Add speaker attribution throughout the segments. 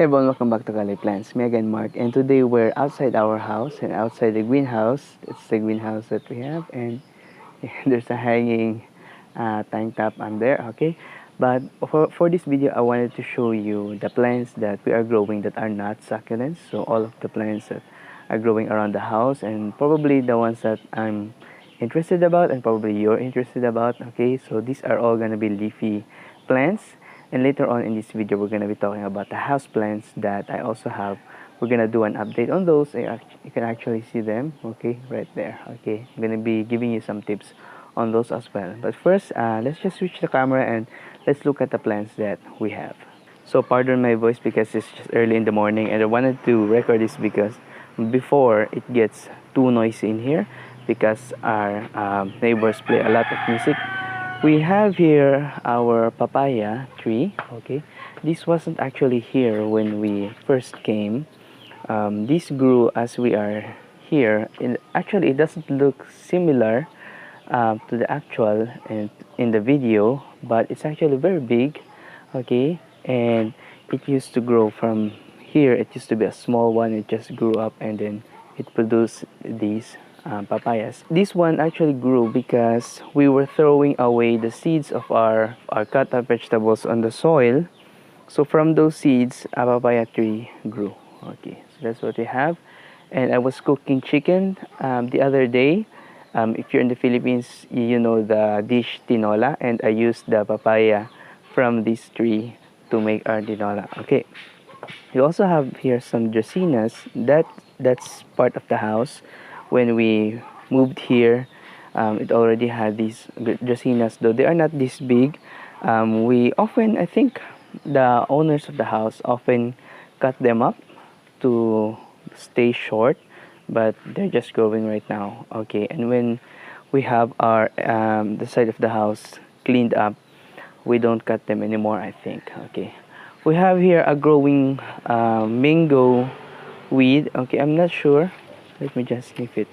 Speaker 1: Hey everyone, welcome back to Plants. Me again, Mark, and today we're outside our house and outside the greenhouse. It's the greenhouse that we have, and there's a hanging tank top on there. Okay, but for this video, I wanted to show you the plants that we are growing that are not succulents. So all of the plants that are growing around the house, and probably the ones that I'm interested about, and probably you're interested about. Okay, so these are all gonna be leafy plants. And later on in this video, we're going to be talking about the house plants that I also have. We're going to do an update on those. You can actually see them, okay, right there. Okay, I'm going to be giving you some tips on those as well. But first, let's just switch the camera and let's look at the plants that we have. So pardon my voice because it's just early in the morning, and I wanted to record this because before it gets too noisy in here, because our neighbors play a lot of music. We have here our papaya tree. Okay, this wasn't actually here when we first came. This grew as we are here. Actually, it doesn't look similar to the actual in the video, but it's actually very big. Okay, and it used to grow from here. It used to be a small one. It just grew up and then it produced these papayas. This one actually grew because we were throwing away the seeds of our cut up vegetables on the soil. So from those seeds, a papaya tree grew. Okay, so that's what we have. And I was cooking chicken the other day. If you're in the Philippines, you know the dish tinola, and I used the papaya from this tree to make our tinola. Okay, we also have here some dracaenas. That's part of the house. When we moved here, it already had these dracaenas, though they are not this big. We often, I think, the owners of the house often cut them up to stay short, but they're just growing right now. Okay, and when we have our the side of the house cleaned up, we don't cut them anymore, I think. Okay, we have here a growing mango weed. Okay, I'm not sure. Let me just sniff it.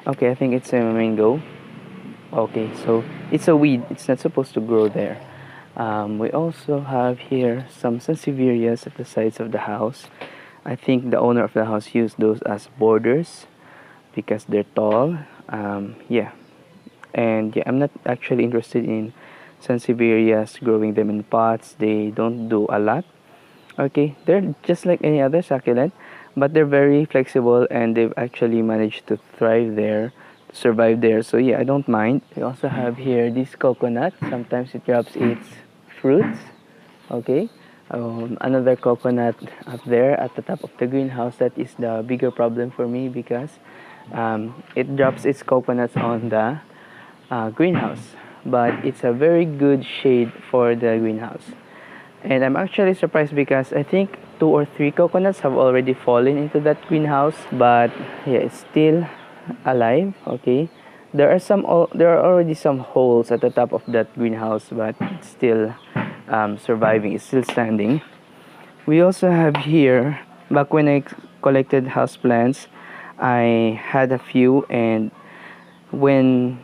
Speaker 1: Okay, I think it's a mango. Okay, so it's a weed. It's not supposed to grow there. We also have here some Sansevierias at the sides of the house. I think the owner of the house used those as borders because they're tall. Yeah, and yeah, I'm not actually interested in Sansevierias growing them in pots. They don't do a lot. Okay, they're just like any other succulent, but they're very flexible and they've actually managed to thrive there, to survive there. So yeah, I don't mind. We also have here this coconut. Sometimes it drops its fruits. Okay, another coconut up there at the top of the greenhouse. That is the bigger problem for me because it drops its coconuts on the greenhouse, but it's a very good shade for the greenhouse. And I'm actually surprised because I think 2 or 3 coconuts have already fallen into that greenhouse, but yeah, it's still alive. Okay, there are already some holes at the top of that greenhouse, but it's still surviving. It's still standing. We also have here, back when I collected houseplants, I had a few, and when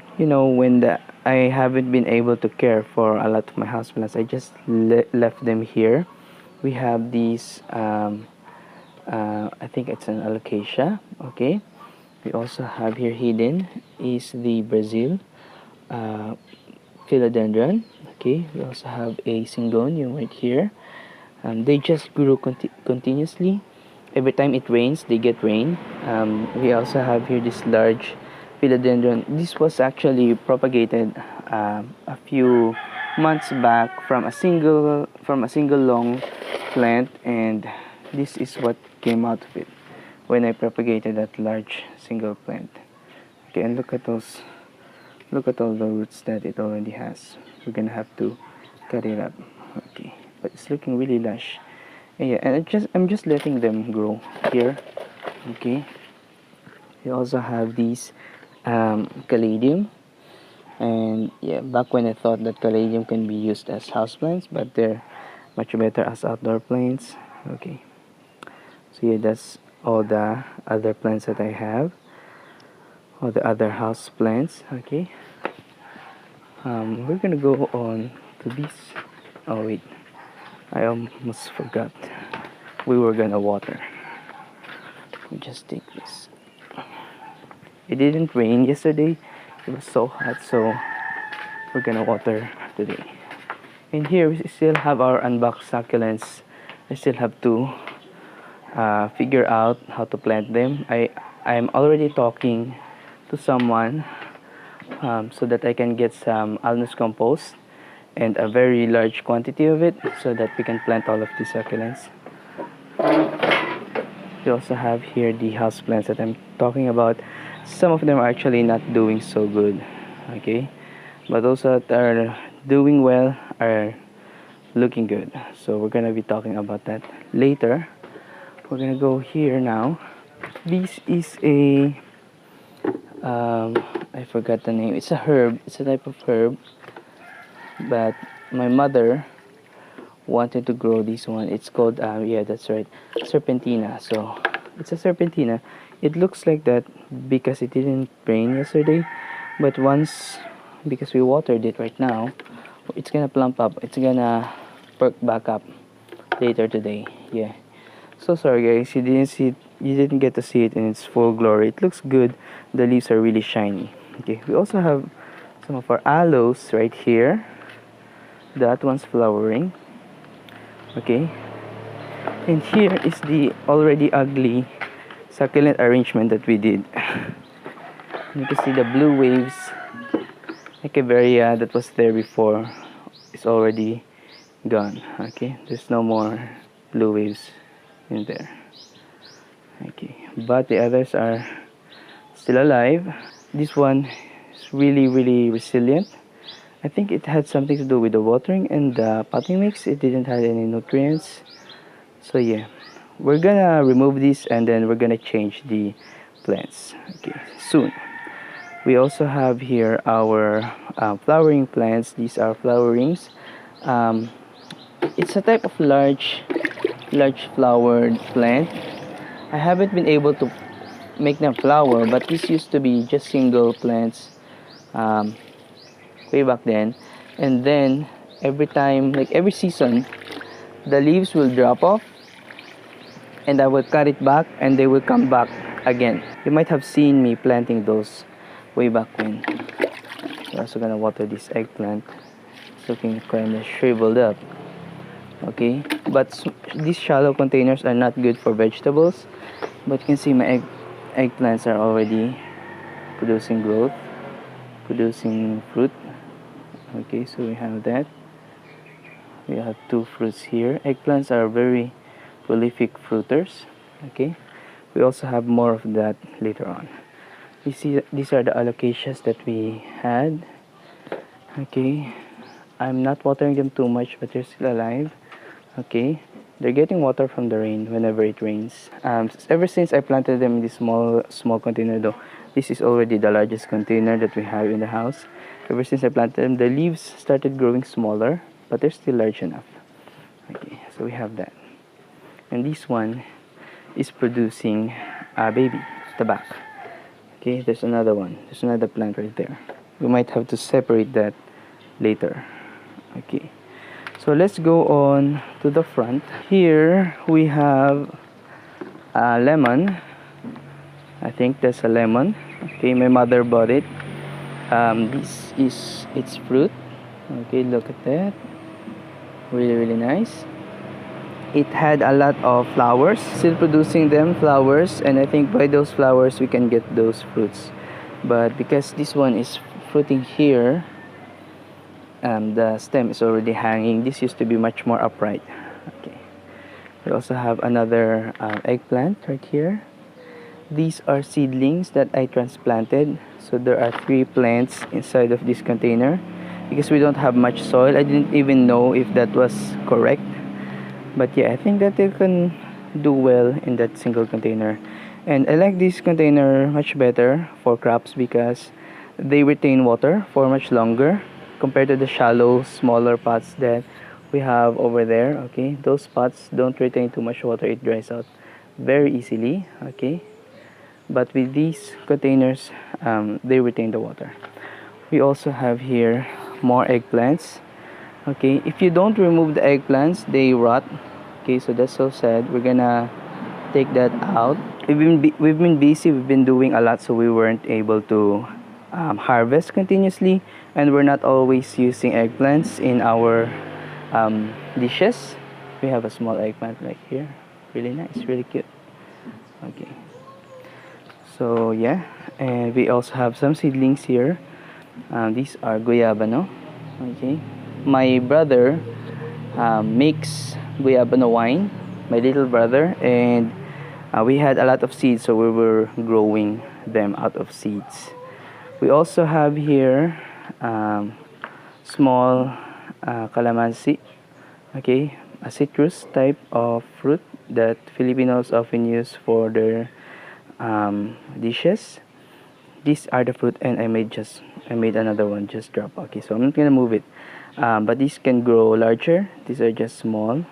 Speaker 1: I haven't been able to care for a lot of my houseplants, I just left them here. We have these I think it's an alocasia. Okay, we also have here hidden is the Brazil Philodendron. Okay, we also have a syngonium right here. They just grew continuously. Every time it rains, they get rain. We also have here this large philodendron. This was actually propagated a few months back from a single long plant, and this is what came out of it when I propagated that large single plant. Okay, and look at those. Look at all the roots that it already has. We're gonna have to cut it up. Okay, but it's looking really lush. And yeah, and I'm just letting them grow here. Okay. We also have these Caladium, and yeah, back when I thought that Caladium can be used as houseplants, but they're much better as outdoor plants. Okay, so yeah, that's all the other plants that I have, all the other house plants. Okay, we're gonna go on to this. Oh wait, I almost forgot we were gonna water. Let me just take this. It didn't rain yesterday. It was so hot, so we're gonna water today. And here we still have our unboxed succulents. I still have to figure out how to plant them. I'm already talking to someone so that I can get some alnus compost and a very large quantity of it so that we can plant all of these succulents. We also have here the house plants that I'm talking about. Some of them are actually not doing so good, okay, but those that are doing well are looking good. So we're gonna be talking about that later. We're gonna go here now. This is a I forgot the name. It's a herb. It's a type of herb, but my mother wanted to grow this one. It's called yeah, that's right, Serpentina. So it's a Serpentina. It looks like that because it didn't rain yesterday, but once, because we watered it right now, it's gonna plump up. It's gonna perk back up later today. Yeah. So sorry guys, you didn't see it, you didn't get to see it in its full glory. It looks good. The leaves are really shiny. Okay, we also have some of our aloes right here. That one's flowering. Okay, and here is the already ugly succulent arrangement that we did. You can see the blue waves, Echeveria, that was there before, is already gone. Okay, there's no more blue waves in there. Okay, but the others are still alive. This one is really resilient. I think it had something to do with the watering and the potting mix. It didn't have any nutrients. So yeah, we're gonna remove this and then we're gonna change the plants, okay, soon. We also have here our flowering plants. These are flowerings. It's a type of large flowered plant. I haven't been able to make them flower, but this used to be just single plants way back then. And then every time, like every season, the leaves will drop off and I will cut it back and they will come back again. You might have seen me planting those way back when. We're also gonna water this eggplant. It's looking kind of shriveled up. Okay, but these shallow containers are not good for vegetables. But you can see my eggplants are already producing growth, producing fruit. Okay, so we have that. We have two fruits here. Eggplants are very prolific fruiters. Okay, we also have more of that later on. You see, these are the alocasias that we had. Okay, I'm not watering them too much, but they're still alive. Okay, they're getting water from the rain whenever it rains. Ever since I planted them in this small container, though, this is already the largest container that we have in the house. Ever since I planted them, the leaves started growing smaller, but they're still large enough. Okay, so we have that. And this one is producing a baby at the back. Okay, there's another one. There's another plant right there. We might have to separate that later. Okay, so let's go on to the front. Here we have a lemon. I think that's a lemon. Okay, my mother bought it. This is its fruit. Okay, look at that. Really nice. It had a lot of flowers, still producing them flowers, and I think by those flowers we can get those fruits. But because this one is fruiting here, the stem is already hanging. This used to be much more upright. Okay, we also have another eggplant right here. These are seedlings that I transplanted. So there are 3 plants inside of this container. Because we don't have much soil, I didn't even know if that was correct. But yeah, I think that they can do well in that single container. And I like this container much better for crops because they retain water for much longer compared to the shallow, smaller pots that we have over there. Okay, those pots don't retain too much water. It dries out very easily. Okay, but with these containers, they retain the water. We also have here more eggplants. Okay, if you don't remove the eggplants, they rot. Okay, so that's so sad. We're gonna take that out. We've been busy. We've been doing a lot, so we weren't able to harvest continuously, and we're not always using eggplants in our dishes. We have a small eggplant right here. Really nice, really cute. Okay, so yeah, and we also have some seedlings here. These are guayabano. Okay, my brother makes guayabano wine. My little brother, and we had a lot of seeds, so we were growing them out of seeds. We also have here small calamansi, okay, a citrus type of fruit that Filipinos often use for their dishes. These are the fruit, and I made another one just drop. Okay, so I'm not gonna move it, but these can grow larger. These are just small,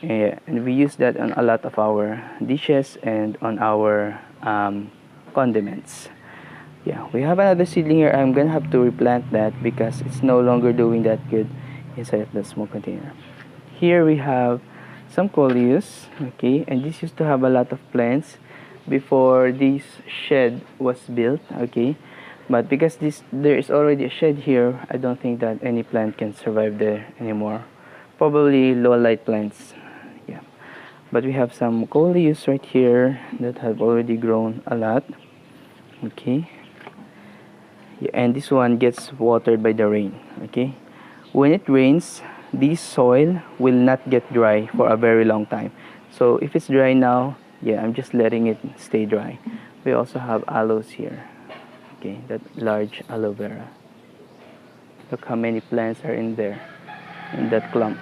Speaker 1: and we use that on a lot of our dishes and on our condiments. Yeah, we have another seedling here. I'm gonna have to replant that because it's no longer doing that good inside of the small container. Here we have some Coleus, okay, and this used to have a lot of plants before this shed was built, okay. But because there is already a shed here, I don't think that any plant can survive there anymore. Probably low light plants, yeah. But we have some Coleus right here that have already grown a lot, okay. Yeah, and this one gets watered by the rain, okay. When it rains, this soil will not get dry for a very long time. So if it's dry now, yeah, I'm just letting it stay dry. We also have aloes here, okay, that large aloe vera. Look how many plants are in there, in that clump.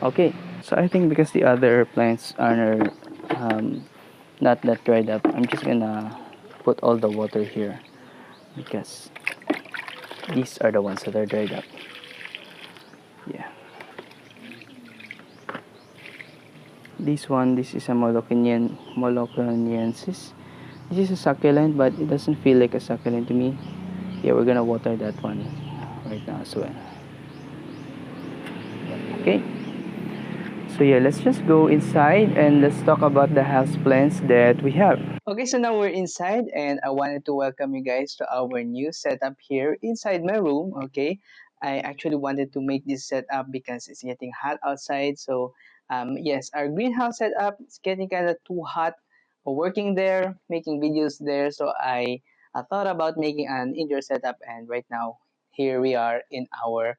Speaker 1: Okay, so I think because the other plants are um, not that dried up, I'm just gonna put all the water here because these are the ones that are dried up. Yeah. This is a Moloconiensis. This is a succulent, but it doesn't feel like a succulent to me. Yeah, we're gonna water that one right now as well. Okay, so yeah, let's just go inside and let's talk about the house plants that we have. Okay, so now we're inside, and I wanted to welcome you guys to our new setup here inside my room. Okay, I actually wanted to make this setup because it's getting hot outside. So, yes, our greenhouse setup is getting kind of too hot for working there, making videos there. So I thought about making an indoor setup, and right now here we are in our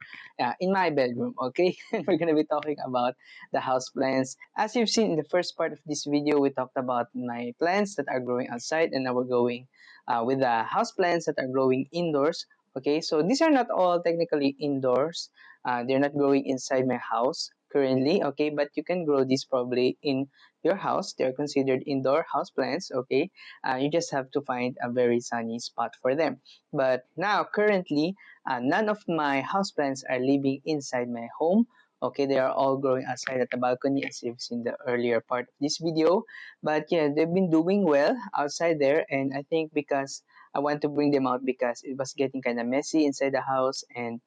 Speaker 1: in my bedroom. Okay, and we're gonna be talking about the house plants. As you've seen in the first part of this video, we talked about my plants that are growing outside, and now we're going with the house plants that are growing indoors. Okay, so these are not all technically indoors. They're not growing inside my house currently. Okay, but you can grow these probably in your house. They're considered indoor house plants. Okay, you just have to find a very sunny spot for them. But now, currently, none of my house plants are living inside my home. Okay, they are all growing outside at the balcony as you've seen the earlier part of this video. But yeah, they've been doing well outside there, and I think because I want to bring them out because it was getting kind of messy inside the house, and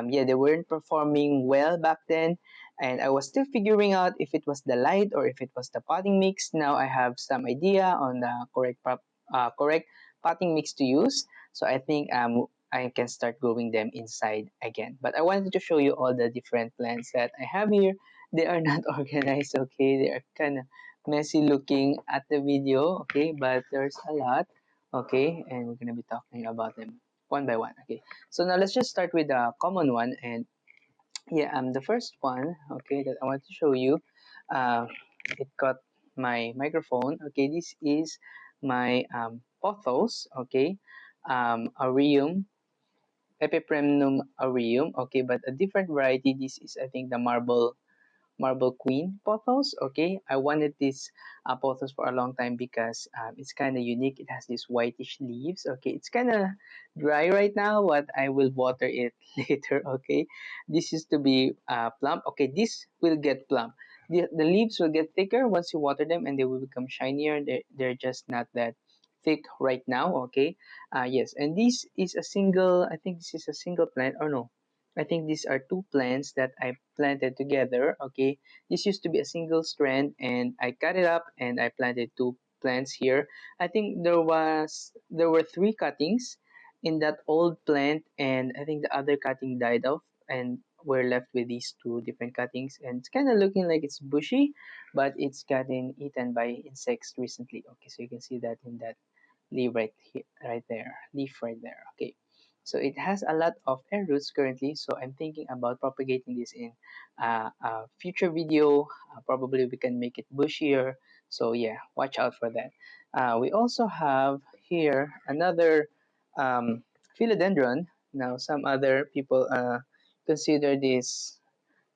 Speaker 1: yeah, they weren't performing well back then, and I was still figuring out if it was the light or if it was the potting mix. Now I have some idea on the correct potting mix to use, so I think I can start growing them inside again. But I wanted to show you all the different plants that I have here. They are not organized, okay? They are kind of messy looking at the video, okay? But there's a lot, okay? And we're gonna be talking about them one by one, okay? So now let's just start with the common one, and yeah, the first one, okay, that I want to show you. Uh, it got my microphone, okay? This is my pothos, okay? Aureum Peperomia aureum, okay, but a different variety. This is, I think, the marble queen pothos. Okay, I wanted this pothos for a long time because it's kind of unique. It has these whitish leaves. Okay, it's kind of dry right now, but I will water it later. Okay, this used to be plump. Okay, this will get plump. The leaves will get thicker once you water them, and they will become shinier. They're just not that thick right now. Okay, yes, and this is a single. I think this is a single plant. Or no, I think these are two plants that I planted together. Okay, this used to be a single strand, and I cut it up and I planted two plants here. I think there were three cuttings in that old plant, and I think the other cutting died off, and we're left with these two different cuttings, and it's kind of looking like it's bushy, but it's gotten eaten by insects recently. Okay, so you can see that in that leaf right here, right there, leaf right there. Okay, so it has a lot of air roots currently, so I'm thinking about propagating this in a future video. Probably we can make it bushier, so yeah, watch out for that. We also have here another philodendron. Now some other people consider this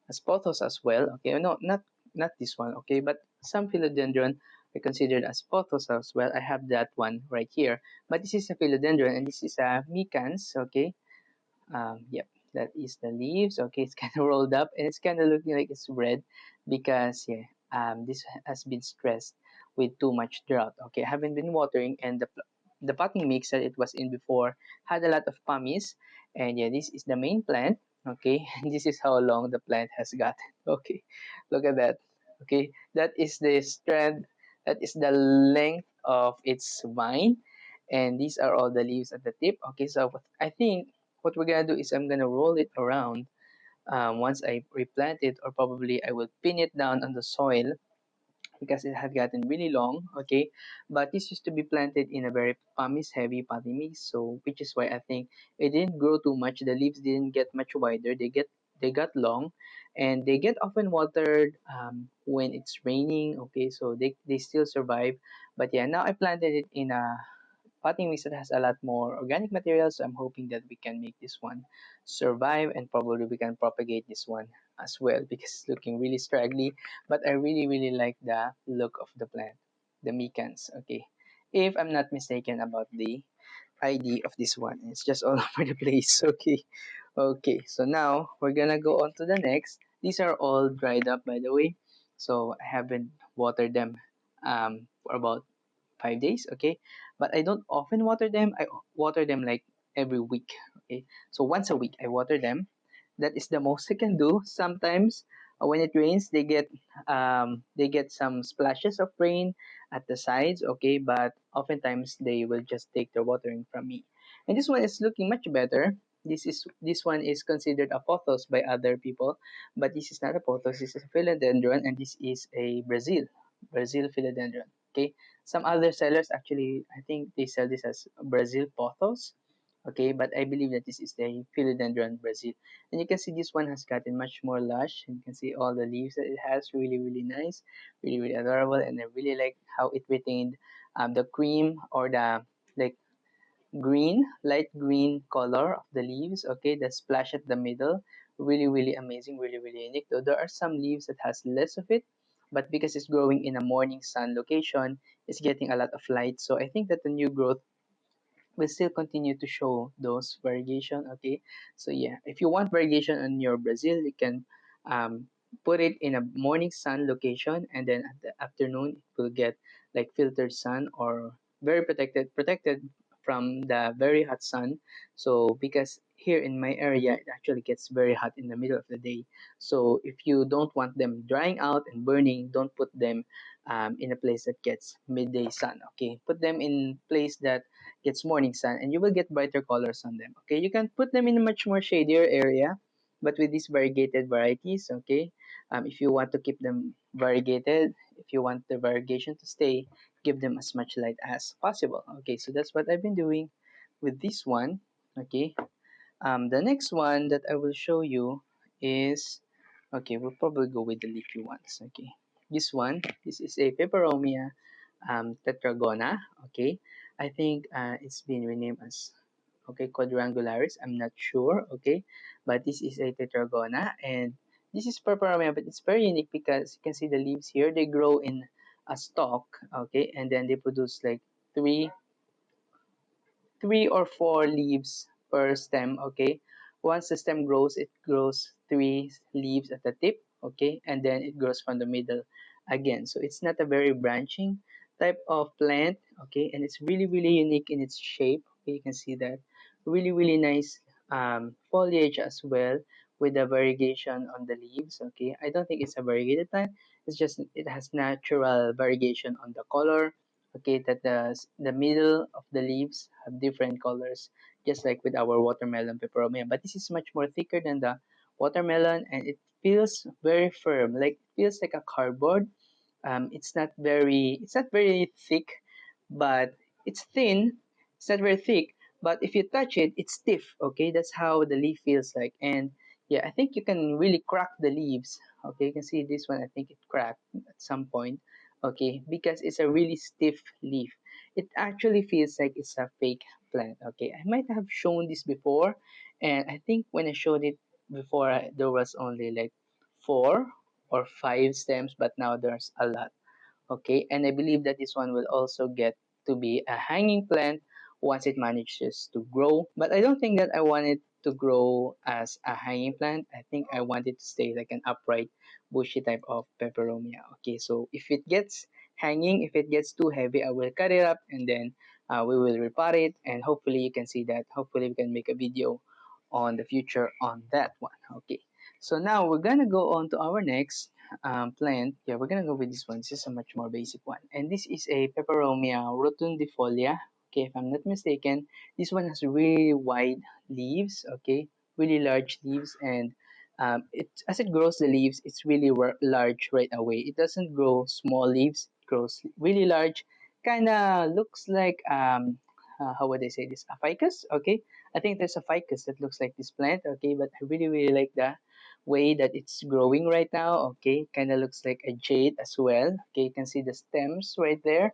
Speaker 1: as pothos as well. Okay, no, not this one. Okay, but some philodendron are considered as pothos as well. I have that one right here, but this is a philodendron and this is a micans. Okay, yep, that is the leaves. Okay, it's kind of rolled up and it's kind of looking like it's red because yeah, this has been stressed with too much drought. Okay, I haven't been watering, and the potting mix that it was in before had a lot of pummies, and yeah, this is the main plant. Okay, and this is how long the plant has gotten. Okay, look at that. Okay, that is the strand. That is the length of its vine, and these are all the leaves at the tip. Okay, so I think what we're gonna do is I'm gonna roll it around once I replant it, or probably I will pin it down on the soil because it had gotten really long. Okay, but this used to be planted in a very pumice heavy potting mix, so which is why I think it didn't grow too much. The leaves didn't get much wider. They got long, and they get often watered when it's raining. Okay, so they still survive. But yeah, now I planted it in a potting mix that has a lot more organic material, so I'm hoping that we can make this one survive, and probably we can propagate this one as well because it's looking really straggly, but I really like the look of the plant, the micans. Okay, if I'm not mistaken about the ID of this one, it's just all over the place. Okay, okay, so now we're gonna go on to the next. These are all dried up, by the way, so I haven't watered them for about 5 days. Okay, but I don't often water them. I water them like every week. Okay, so once a week I water them. That is the most I can do. Sometimes when it rains, they get some splashes of rain at the sides. Okay, but oftentimes they will just take the watering from me. And this one is looking much better. This one is considered a pothos by other people, but this is not a pothos. This is a philodendron, and this is a Brazil philodendron. Okay, some other sellers actually, I think they sell this as Brazil pothos. Okay, but I believe that this is the Philodendron Brazil. And you can see this one has gotten much more lush. And you can see all the leaves that it has, really nice, really adorable. And I really like how it retained the cream or the like light green color of the leaves. Okay, the splash at the middle, really amazing, really unique. Though there are some leaves that has less of it, but because it's growing in a morning sun location, it's getting a lot of light. So I think that the new growth will still continue to show those variegation. Okay, so yeah, if you want variegation on your Brazil, you can put it in a morning sun location, and then at the afternoon it will get like filtered sun or very protected from the very hot sun. So because here in my area it actually gets very hot in the middle of the day, so if you don't want them drying out and burning, don't put them in a place that gets midday sun. Okay, put them in place that gets morning sun, and you will get brighter colors on them. Okay, you can put them in a much more shadier area, but with these variegated varieties. Okay, if you want to keep them variegated, if you want the variegation to stay, give them as much light as possible. Okay, so that's what I've been doing with this one. Okay, the next one that I will show you is, okay, we'll probably go with the leafy ones. Okay, this is a Peperomia Tetragona. Okay, I think it's been renamed as, okay, quadrangularis. I'm not sure. Okay, but this is a Tetragona, and this is Peperomia, but it's very unique because you can see the leaves here. They grow in a stalk. Okay, and then they produce like three three or four leaves per stem. Okay, once the stem grows, it grows three leaves at the tip. Okay, and then it grows from the middle again, so it's not a very branching type of plant. Okay, and it's really unique in its shape. Okay, you can see that really nice
Speaker 2: foliage as well with the variegation on the leaves. Okay, I don't think it's a variegated plant. It's just it has natural variegation on the color. Okay, that the middle of the leaves have different colors, just like with our watermelon peperomia. But this is much more thicker than the watermelon, and it feels very firm. Like it feels like a cardboard. It's not very thick, but it's thin. It's not very thick, but if you touch it, it's stiff. Okay, that's how the leaf feels like. And yeah, I think you can really crack the leaves. Okay, you can see this one. I think it cracked at some point. Okay, because it's a really stiff leaf. It actually feels like it's a fake plant. Okay, I might have shown this before, and I think when I showed it before, there was only like 4 or 5 stems, but now there's a lot. Okay, and I believe that this one will also get to be a hanging plant once it manages to grow. But I don't think that I want it to grow as a hanging plant. I think I want it to stay like an upright, bushy type of peperomia. Okay, so if it gets hanging, if it gets too heavy, I will cut it up and then we will repot it. And hopefully, you can see that. Hopefully, we can make a video on the future on that one. Okay, so now we're gonna go on to our next plant. Yeah, we're gonna go with this one. This is a much more basic one, and this is a Peperomia rotundifolia. Okay, if I'm not mistaken, this one has really wide leaves. Okay, really large leaves, and it as it grows the leaves, it's really large right away. It doesn't grow small leaves. It grows really large. Kind of looks like how would I say this? A ficus. Okay, I think there's a ficus that looks like this plant. Okay, but I really like that way that it's growing right now. Okay, kind of looks like a jade as well. Okay, you can see the stems right there,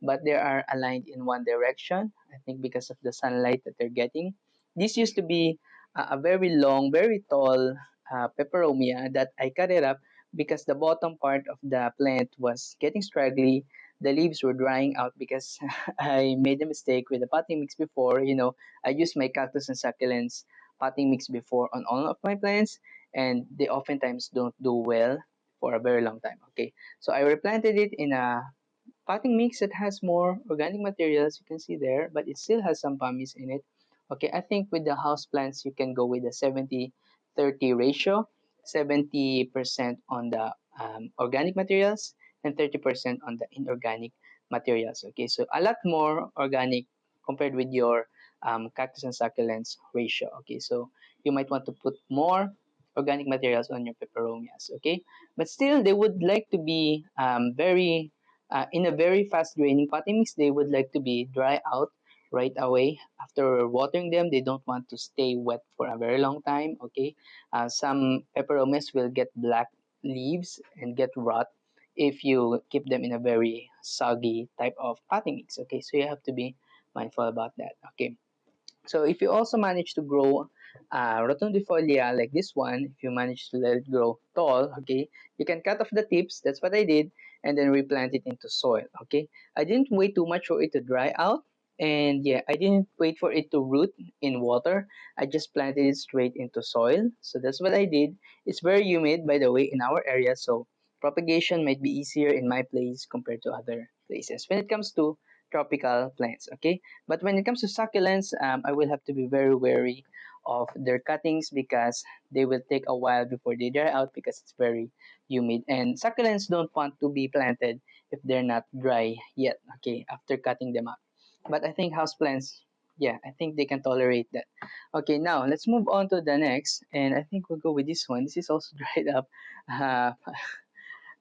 Speaker 2: but they are aligned in one direction. I think because of the sunlight that they're getting. This used to be a very long, very tall peperomia that I cut it up because the bottom part of the plant was getting straggly. The leaves were drying out because I made a mistake with the potting mix before. I used my cactus and succulents potting mix before on all of my plants, and they oftentimes don't do well for a very long time. Okay, so I replanted it in a potting mix that has more organic materials, you can see there, but it still has some pummies in it. Okay, I think with the house plants you can go with a 70-30 ratio. 70% on the organic materials and 30% on the inorganic materials. Okay, so a lot more organic compared with your cactus and succulents ratio. Okay, so you might want to put more organic materials on your peperomias. Okay, but still they would like to be very in a very fast draining potting mix. They would like to be dry out right away after watering them. They don't want to stay wet for a very long time. Okay, some peperomias will get black leaves and get rot if you keep them in a very soggy type of potting mix. Okay, so you have to be mindful about that. Okay, so if you also manage to grow rotundifolia like this one, if you manage to let it grow tall, okay, you can cut off the tips. That's what I did, and then replant it into soil. Okay, I didn't wait too much for it to dry out, and yeah, I didn't wait for it to root in water. I just planted it straight into soil. So that's what I did. It's very humid, by the way, in our area, so propagation might be easier in my place compared to other places when it comes to tropical plants. Okay, but when it comes to succulents, I will have to be very wary of their cuttings because they will take a while before they dry out because it's very humid. And succulents don't want to be planted if they're not dry yet, okay, after cutting them up. But I think houseplants, yeah, I think they can tolerate that. Okay, now let's move on to the next. And I think we'll go with this one. This is also dried up. Uh,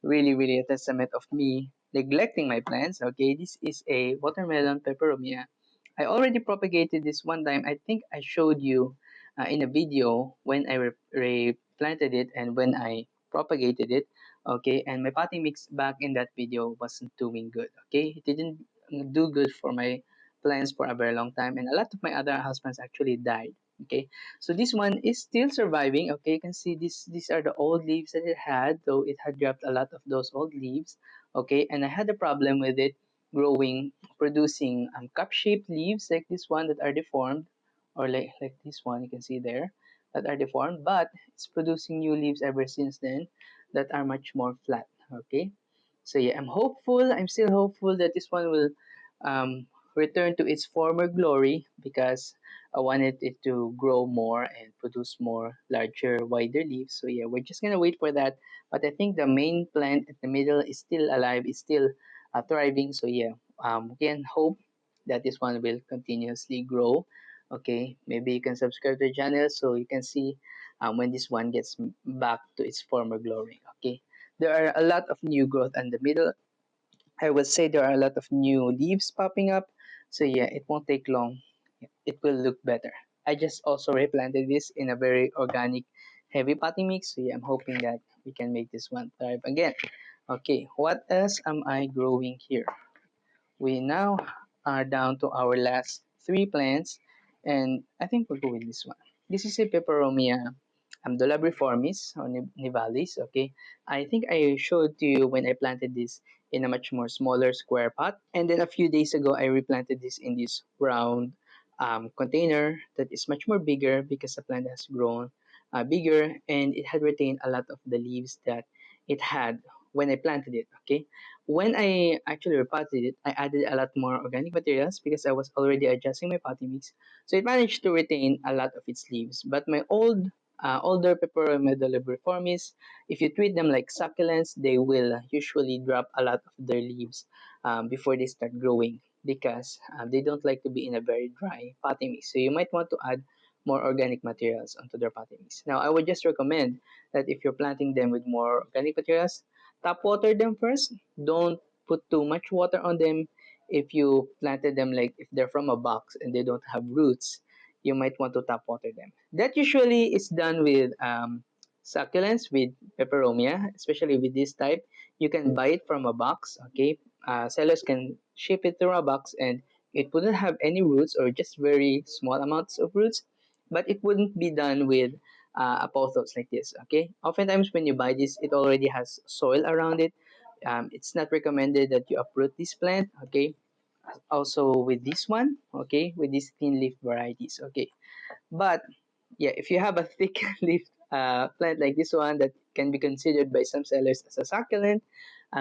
Speaker 2: really a testament of me neglecting my plants. Okay, this is a watermelon peperomia. I already propagated this one time. I think I showed you in a video when I replanted it and when I propagated it. Okay, and my potting mix back in that video wasn't doing good. Okay, it didn't do good for my plants for a very long time, and a lot of my other houseplants actually died. Okay, so this one is still surviving. Okay, you can see these are the old leaves that it had, though it had dropped a lot of those old leaves. Okay, and I had a problem with it growing, producing cup-shaped leaves like this one that are deformed, or like this one you can see there that are deformed, but it's producing new leaves ever since then that are much more flat. Okay, so yeah, I'm hopeful. I'm still hopeful that this one will return to its former glory because I wanted it to grow more and produce more larger, wider leaves. So yeah, we're just gonna wait for that. But I think the main plant at the middle is still alive, is still thriving. So yeah, we can hope that this one will continuously grow. Okay, maybe you can subscribe to the channel so you can see when this one gets back to its former glory. Okay, there are a lot of new growth in the middle. I would say there are a lot of new leaves popping up. So yeah, it won't take long. It will look better. I just also replanted this in a very organic, heavy potting mix. So yeah, I'm hoping that we can make this one thrive again. Okay, what else am I growing here? We now are down to our last three plants, and I think we'll go with this one. This is a Peperomia Dolabriformis or nivalis. Okay, I think I showed to you when I planted this in a much more smaller square pot, and then a few days ago I replanted this in this round container that is much more bigger because the plant has grown bigger and it had retained a lot of the leaves that it had when I planted it. Okay, when I actually repotted it, I added a lot more organic materials because I was already adjusting my potting mix. So it managed to retain a lot of its leaves. But my older Peperomia dolibriformis, if you treat them like succulents, they will usually drop a lot of their leaves before they start growing because they don't like to be in a very dry potting mix. So you might want to add more organic materials onto their potting mix. Now, I would just recommend that if you're planting them with more organic materials, tap water them first. Don't put too much water on them. If you planted them like if they're from a box and they don't have roots, you might want to tap water them. That usually is done with succulents, with peperomia, especially with this type. You can buy it from a box. Okay, sellers can ship it through a box, and it wouldn't have any roots or just very small amounts of roots, but it wouldn't be done with apothos like this. Okay, oftentimes when you buy this, it already has soil around it. It's not recommended that you uproot this plant. Okay, also with this one. Okay, with these thin leaf varieties. Okay, but yeah, if you have a thick leaf plant like this one that can be considered by some sellers as a succulent,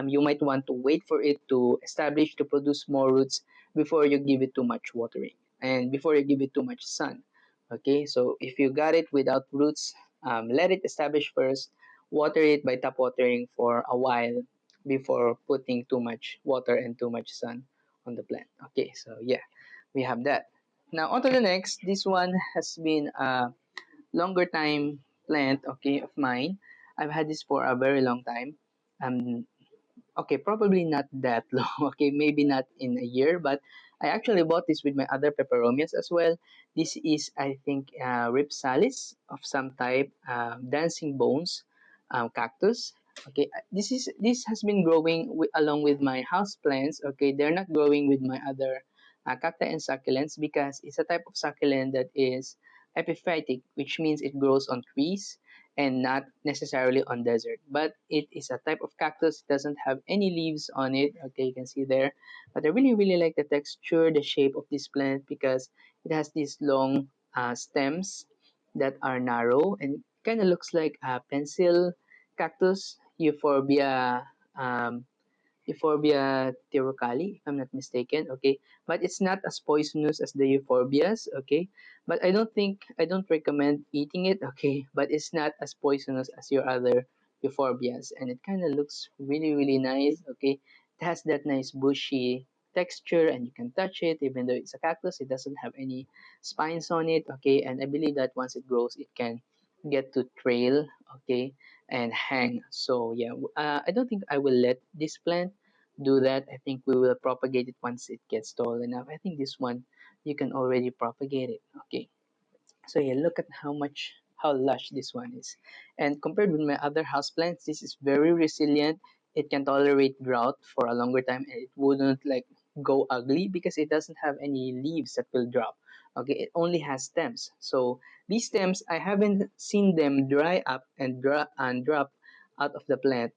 Speaker 2: you might want to wait for it to establish to produce more roots before you give it too much watering and before you give it too much sun. Okay, so if you got it without roots, let it establish first. Water it by tap watering for a while before putting too much water and too much sun on the plant. Okay, so yeah, we have that. Now on to the next. This one has been a longer time plant, okay, of mine. I've had this for a very long time. Um, okay, probably not that long. Okay, maybe not in a year, but I actually bought this with my other peperomias as well. This is, I think, Ripsalis of some type, dancing bones, cactus. Okay, this has been growing along with my house plants. Okay, they're not growing with my other cacti and succulents because it's a type of succulent that is epiphytic, which means it grows on trees and not necessarily on desert. But it is a type of cactus. It doesn't have any leaves on it. Okay, you can see there. But I really, really like the texture, the shape of this plant because it has these long stems that are narrow and kind of looks like a pencil cactus, Euphorbia tirocali, if I'm not mistaken. Okay, but it's not as poisonous as the euphorbias. Okay, but I don't recommend eating it. Okay, but it's not as poisonous as your other euphorbias, and it kind of looks really really nice. Okay, it has that nice bushy texture, and you can touch it even though it's a cactus. It doesn't have any spines on it. Okay, and I believe that once it grows, it can get to trail. Okay, and hang. So yeah, I don't think I will let this plant do that. I think we will propagate it once it gets tall enough. I think this one you can already propagate it. Okay. So yeah, look at how lush this one is. And compared with my other houseplants, this is very resilient. It can tolerate drought for a longer time and it wouldn't like go ugly because it doesn't have any leaves that will drop. Okay, it only has stems. So these stems I haven't seen them dry up and drop out of the plant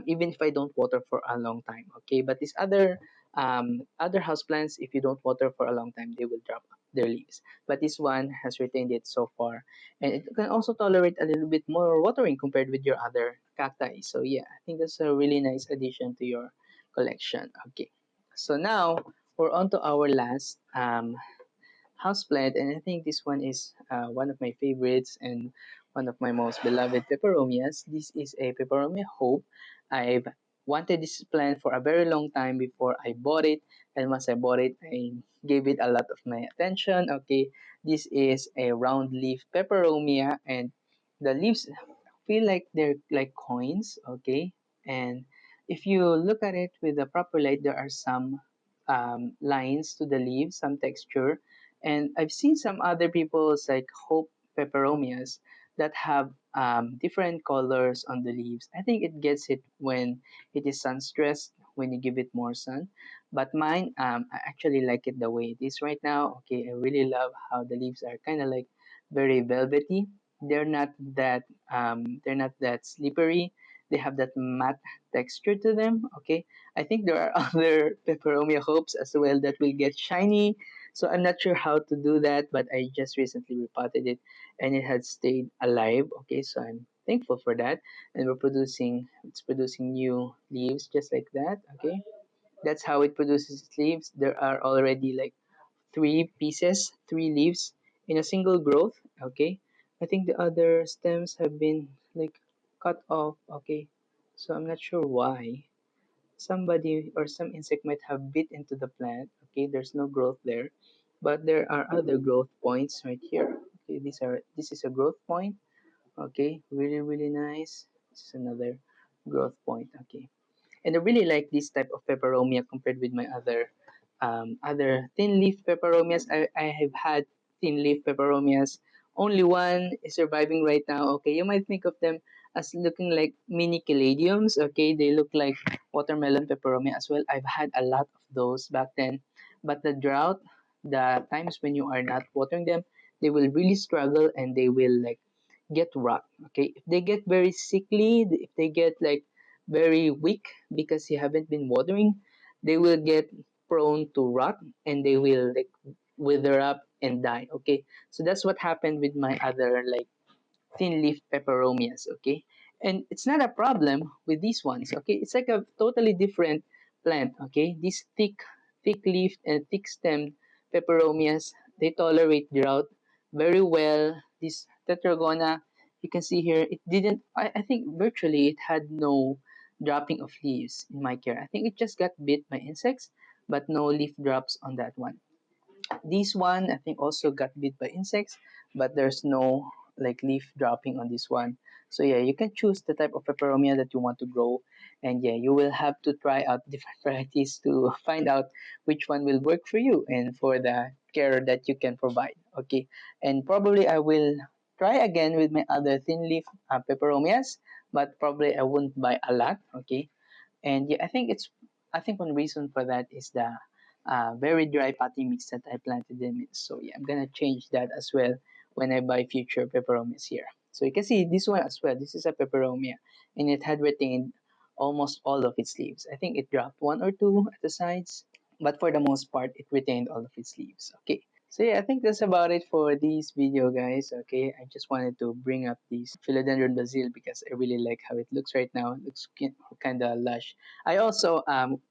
Speaker 2: even if I don't water for a long time. Okay, but these other houseplants, if you don't water for a long time, they will drop their leaves. But this one has retained it so far, and it can also tolerate a little bit more watering compared with your other cacti. So yeah, I think that's a really nice addition to your collection. Okay, so now we're on to our last houseplant, and I think this one is one of my favorites and one of my most beloved peperomias. This is a peperomia hope. I've wanted this plant for a very long time before I bought it, and once I bought it, I gave it a lot of my attention. Okay, this is a round leaf peperomia, and the leaves feel like they're like coins. Okay, and if you look at it with the proper light, there are some lines to the leaves, some texture, and I've seen some other people's like hope peperomias that have different colors on the leaves. I think it gets it when it is sun stressed, when you give it more sun. But mine, I actually like it the way it is right now. Okay, I really love how the leaves are kind of like very velvety. They're not that slippery. They have that matte texture to them. Okay, I think there are other peperomia hopes as well that will get shiny, so I'm not sure how to do that, but I just recently repotted it and it had stayed alive. Okay, so I'm thankful for that. And it's producing new leaves just like that. Okay, that's how it produces its leaves. There are already like three leaves in a single growth. Okay, I think the other stems have been like cut off. Okay, so I'm not sure why. Somebody or some insect might have bit into the plant. Okay, there's no growth there, but there are other growth points right here. Okay, this is a growth point. Okay, really nice. This is another growth point. Okay, and I really like this type of peperomia compared with my other thin leaf peperomias. I have had thin leaf peperomias. Only one is surviving right now. Okay, you might think of them as looking like mini caladiums. Okay, they look like watermelon peperomia as well. I've had a lot of those back then, but the drought, the times when you are not watering them, they will really struggle and they will like get rot. Okay, if they get very sickly, if they get like very weak because you haven't been watering, they will get prone to rot and they will like wither up and die. Okay, so that's what happened with my other like thin leaf peperomias. Okay, and it's not a problem with these ones. Okay, it's like a totally different plant. Okay, these thick leaf and thick stemmed peperomias, they tolerate drought very well. This tetragona, you can see here, it didn't, I think virtually it had no dropping of leaves in my care. I think it just got bit by insects, but no leaf drops on that one. This one, I think, also got bit by insects, but there's no like leaf dropping on this one. So yeah, you can choose the type of peperomia that you want to grow, and yeah, you will have to try out different varieties to find out which one will work for you and for the care that you can provide. Okay, and probably I will try again with my other thin leaf peperomias, but probably I won't buy a lot. Okay, and yeah, I think one reason for that is the very dry potting mix that I planted them in. So yeah, I'm gonna change that as well when I buy future peperomias here. So you can see this one as well. This is a peperomia, and it had retained almost all of its leaves. I think it dropped one or two at the sides, but for the most part, it retained all of its leaves. Okay. So yeah, I think that's about it for this video, guys. Okay, I just wanted to bring up this Philodendron Brazil because I really like how it looks right now. It looks kind of lush. I also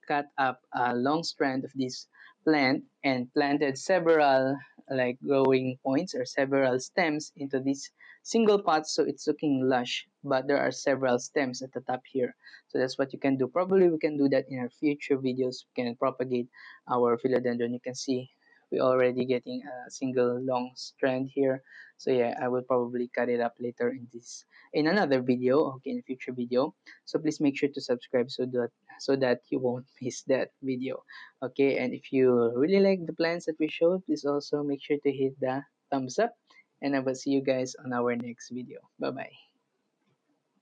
Speaker 2: cut up a long strand of this plant and planted several like growing points or several stems into this single pot, so it's looking lush. But there are several stems at the top here, so that's what you can do. Probably we can do that in our future videos. We can propagate our philodendron. You can see we're already getting a single long strand here. So yeah, I will probably cut it up later in another video, okay, in a future video. So please make sure to subscribe so that you won't miss that video. Okay, and if you really like the plans that we showed, please also make sure to hit the thumbs up, and I will see you guys on our next video. Bye bye.